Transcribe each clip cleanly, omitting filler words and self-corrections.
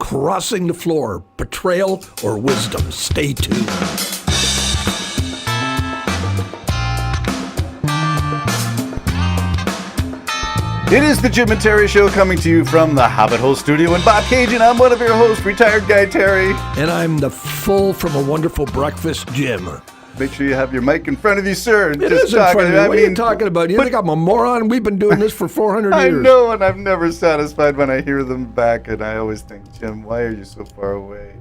Crossing the Floor, Betrayal or Wisdom. Stay tuned. It is the Jim and Terry Show coming to you from the Hobbit Hole Studio in Bob Cajun. I'm one of your hosts, Retired Guy Terry. And I'm the full from a wonderful breakfast, Jim. Make sure you have your mic in front of you, sir. It is in front of you. What are you talking about? You think I'm a moron? We've been doing this for 400 years. I know, and I'm never satisfied when I hear them back, and I always think, Jim, why are you so far away?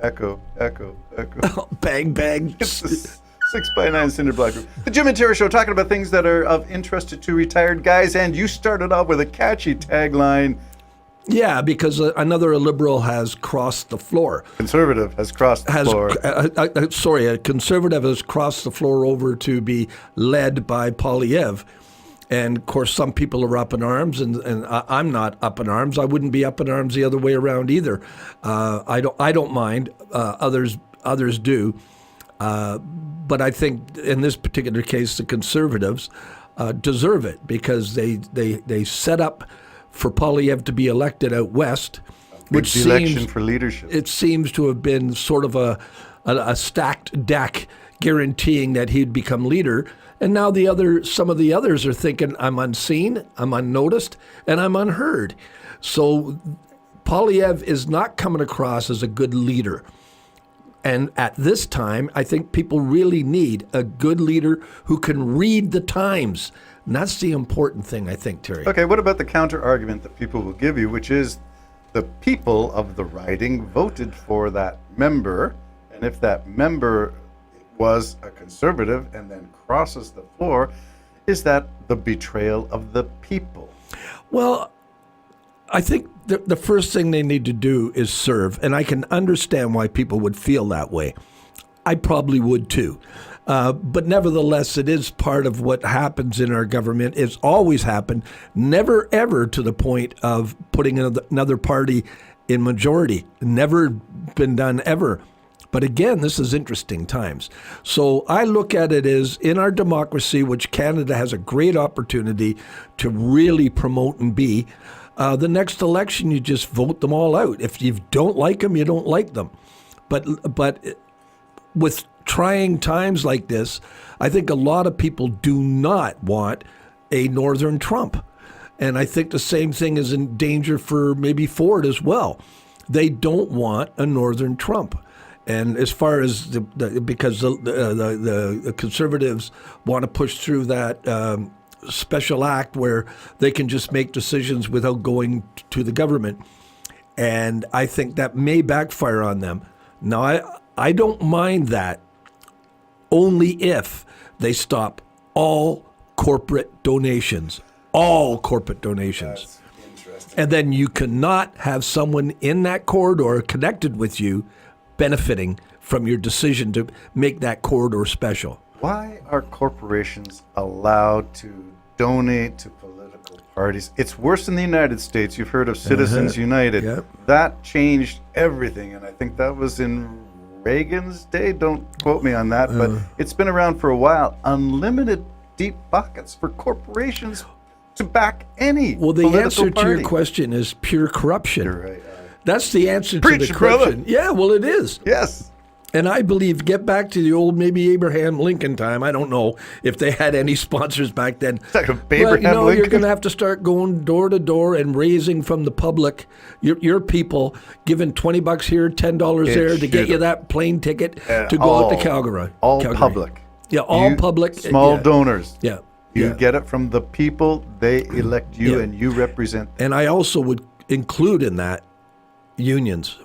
Echo, echo, echo. Bang, bang. It's the 6x9 cinder block group. The Jim and Terry Show, talking about things that are of interest to retired guys, and you started off with a catchy tagline. Yeah, because another liberal has crossed the floor. Conservative has crossed the floor. Sorry, a conservative has crossed the floor over to be led by Poilievre. And, of course, some people are up in arms, and I'm not up in arms. I wouldn't be up in arms the other way around either. I don't mind. Others do. But I think in this particular case, the conservatives deserve it because they set up for Poilievre to be elected out west, which seems election for leadership. It seems to have been sort of a stacked deck guaranteeing that he'd become leader. And now some of the others are thinking, I'm unseen, I'm unnoticed, and I'm unheard. So Poilievre is not coming across as a good leader. And at this time, I think people really need a good leader who can read the times. And that's the important thing, I think, Terry. Okay, what about the counter-argument that people will give you, which is the people of the riding voted for that member, and if that member was a conservative and then crosses the floor, is that the betrayal of the people? Well, I think the first thing they need to do is serve, and I can understand why people would feel that way. I probably would too. But nevertheless, it is part of what happens in our government. It's always happened, never ever to the point of putting another party in majority. Never been done ever. But again, this is interesting times. So I look at it as in our democracy, which Canada has a great opportunity to really promote and be, the next election, you just vote them all out. If you don't like them, you don't like them. But with trying times like this, I think a lot of people do not want a Northern Trump. And I think the same thing is in danger for maybe Ford as well. They don't want a Northern Trump. And as far as because the conservatives want to push through that special act where they can just make decisions without going to the government. And I think that may backfire on them. Now, I don't mind that only if they stop all corporate donations. All corporate donations. That's interesting. And then you cannot have someone in that corridor connected with you benefiting from your decision to make that corridor special. Why are corporations allowed to donate to political parties? It's worse in the United States. You've heard of Citizens United. Yep. That changed everything, and I think that was in Reagan's day. Don't quote me on that, but it's been around for a while. Unlimited deep pockets for corporations to back any Well, the political answer party. to your question is pure corruption. You're right. That's the answer Preach, to the corruption. brother. Yeah, well, it is. Yes. And I believe, get back to the old maybe Abraham Lincoln time. I don't know if they had any sponsors back then. It's like a But, Abraham you're Lincoln. going to have to start going door to door and raising from the public, your people, giving $20 here, $10 there to get you that plane ticket to go out to Calgary. All Calgary. public. Yeah, all You public. Small donors. Yeah. You yeah. get it from the people. They elect you, Yeah. and you represent. And I also would include in that unions.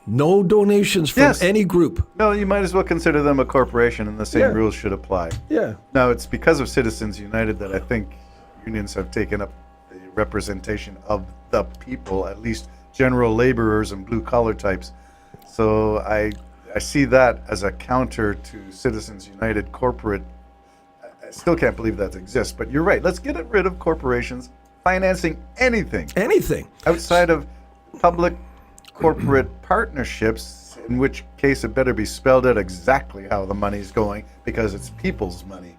No donations from Yes. any group. No, you might as well consider them a corporation, and the same Yeah. rules should apply. Yeah. Now, it's because of Citizens United that I think unions have taken up the representation of the people, at least general laborers and blue-collar types. So I see that as a counter to Citizens United corporate. I still can't believe that exists, but you're right. Let's get rid of corporations financing anything Anything. outside of public corporate partnerships, in which case it better be spelled out exactly how the money's going, because it's people's money.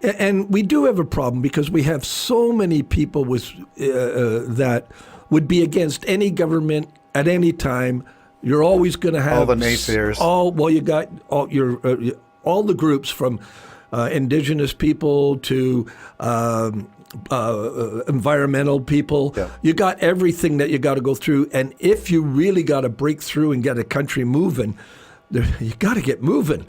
And we do have a problem because we have so many people with that would be against any government at any time. You're always going to have All the naysayers. You got all the groups from indigenous people to environmental people. Yeah. You got everything that you got to go through. And if you really got to break through and get a country moving, you got to get moving.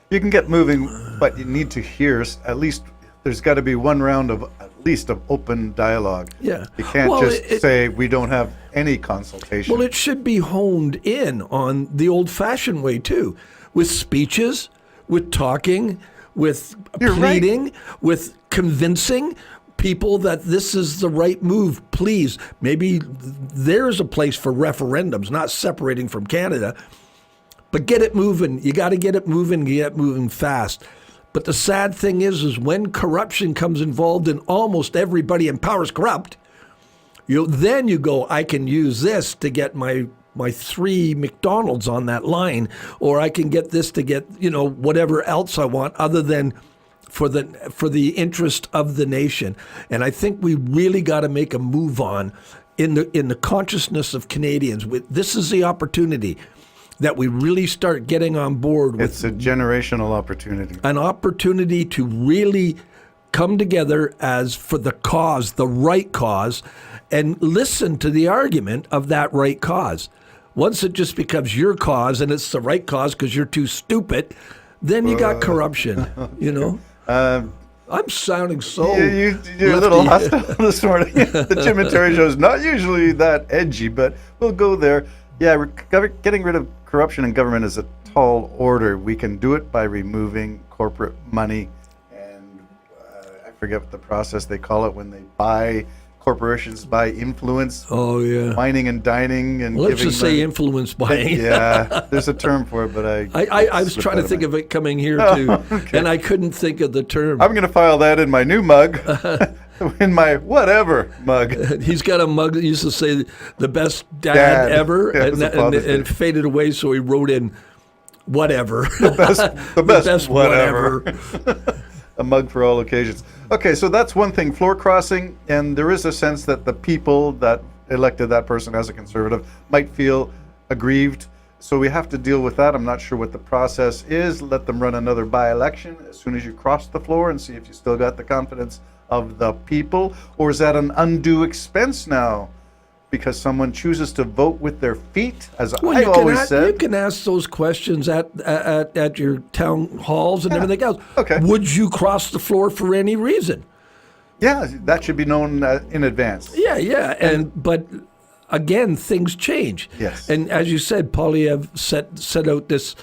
You can get moving, but you need to hear at least. There's got to be one round of at least of open dialogue. Yeah. You can't say we don't have any consultation. Well, it should be honed in on the old-fashioned way too, with speeches, with talking, with pleading, with convincing people that this is the right move. Please, maybe there's a place for referendums, not separating from Canada, but get it moving. You got to get it moving. Get it moving fast. But the sad thing is when corruption comes involved and almost everybody in power is corrupt, then you go, I can use this to get my 3 McDonald's on that line, or I can get this to get, whatever else I want other than for the interest of the nation. And I think we really got to make a move on in the consciousness of Canadians. This is the opportunity that we really start getting on board with. It's a generational opportunity. An opportunity to really come together as for the cause, the right cause, and listen to the argument of that right cause. Once it just becomes your cause and it's the right cause because you're too stupid, then you got corruption, I'm sounding so You're a little hostile this morning. The Jim and Terry show is not usually that edgy, but we'll go there. Yeah, getting rid of corruption in government is a tall order. We can do it by removing corporate money, and I forget what the process they call it when they buy corporations, buy influence. Oh yeah, wining and dining, and let's just say influence buying. Yeah, there's a term for it, but I was trying to think of it coming here too, okay. And I couldn't think of the term. I'm going to file that in my new mug. In my whatever mug. He's got a mug that used to say the best dad ever, yeah, and it faded away, so he wrote in whatever. The best whatever. A mug for all occasions. Okay, so that's one thing, floor crossing, and there is a sense that the people that elected that person as a Conservative might feel aggrieved. So we have to deal with that. I'm not sure what the process is. Let them run another by-election as soon as you cross the floor and see if you still got the confidence of the people, or is that an undue expense now because someone chooses to vote with their feet, as I've always said? You can ask those questions at your town halls and everything else. Okay. Would you cross the floor for any reason? Yeah, that should be known in advance. Yeah, but again, things change. Yes. And as you said, Polyev set out this,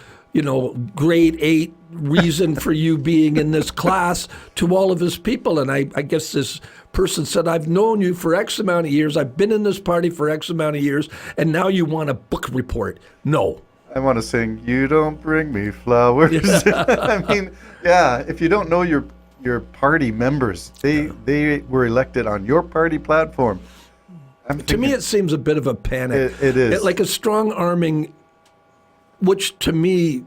grade 8 reason for you being in this class to all of his people. And I guess this person said, I've known you for X amount of years. I've been in this party for X amount of years. And now you want a book report. No. I want to sing, you don't bring me flowers. I mean, yeah, if you don't know your party members, they were elected on your party platform. To me, it seems a bit of a panic. It is. Like a strong arming, which to me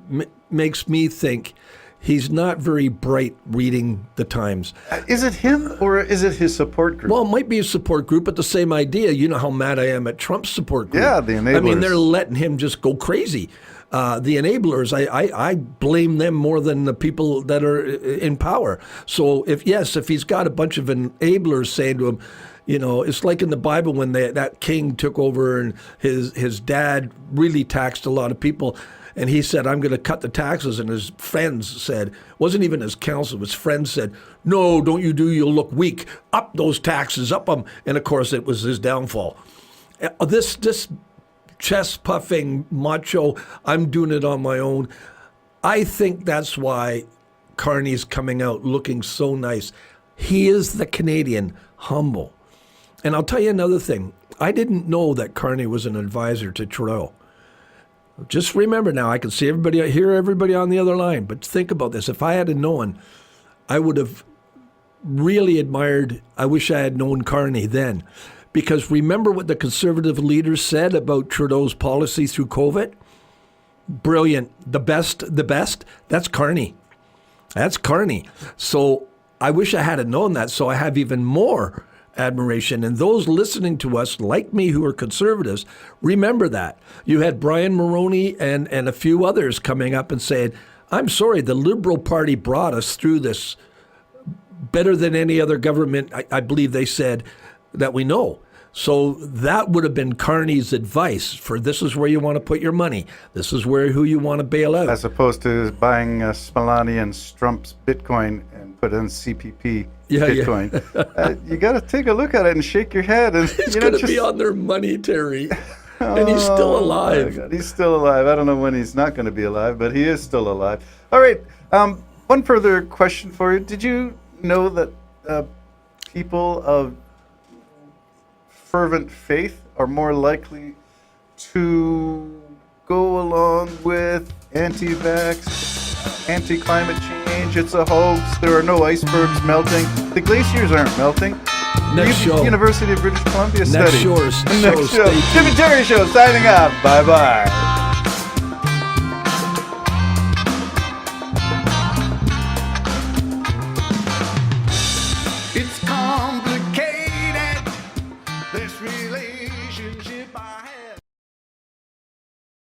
makes me think he's not very bright reading the Times. Is it him or is it his support group? Well, it might be a support group, but the same idea. You know how mad I am at Trump's support group. Yeah, the enablers. I mean, they're letting him just go crazy. The enablers, I blame them more than the people that are in power. So if he's got a bunch of enablers saying to him, it's like in the Bible when that king took over and his dad really taxed a lot of people. And he said, I'm going to cut the taxes. And his friends said, wasn't even his council, his friends said, no, don't you do, you'll look weak. Up those taxes, up them. And of course, it was his downfall. This chest-puffing macho, I'm doing it on my own. I think that's why Carney's coming out looking so nice. He is the Canadian, humble. And I'll tell you another thing. I didn't know that Carney was an advisor to Trudeau. Just remember now, I can see hear everybody on the other line, but think about this. If I had known, I would have really admired, I wish I had known Carney then. Because remember what the Conservative leaders said about Trudeau's policy through COVID? Brilliant. The best, that's Carney. That's Carney. So I wish I had known that, so I have even more admiration. And those listening to us, like me, who are conservatives, remember that. You had Brian Mulroney and a few others coming up and saying, I'm sorry, the Liberal Party brought us through this better than any other government, I believe they said, that we know. So that would have been Carney's advice for this is where you want to put your money. This is who you want to bail out. As opposed to buying Spalani and Strump's Bitcoin and put in CPP Bitcoin. You got to take a look at it and shake your head. And He's going to be on their money, Terry. And he's still alive. God, he's still alive. I don't know when he's not going to be alive, but he is still alive. All right. One further question for you. Did you know that people of fervent faith are more likely to go along with anti-vax, anti-climate change? It's a hoax. There are no icebergs melting. The glaciers aren't melting. Next show. University of British Columbia Next study. Next show. Jim and Terry Show signing off. Bye-bye. It's complicated, this relationship I have.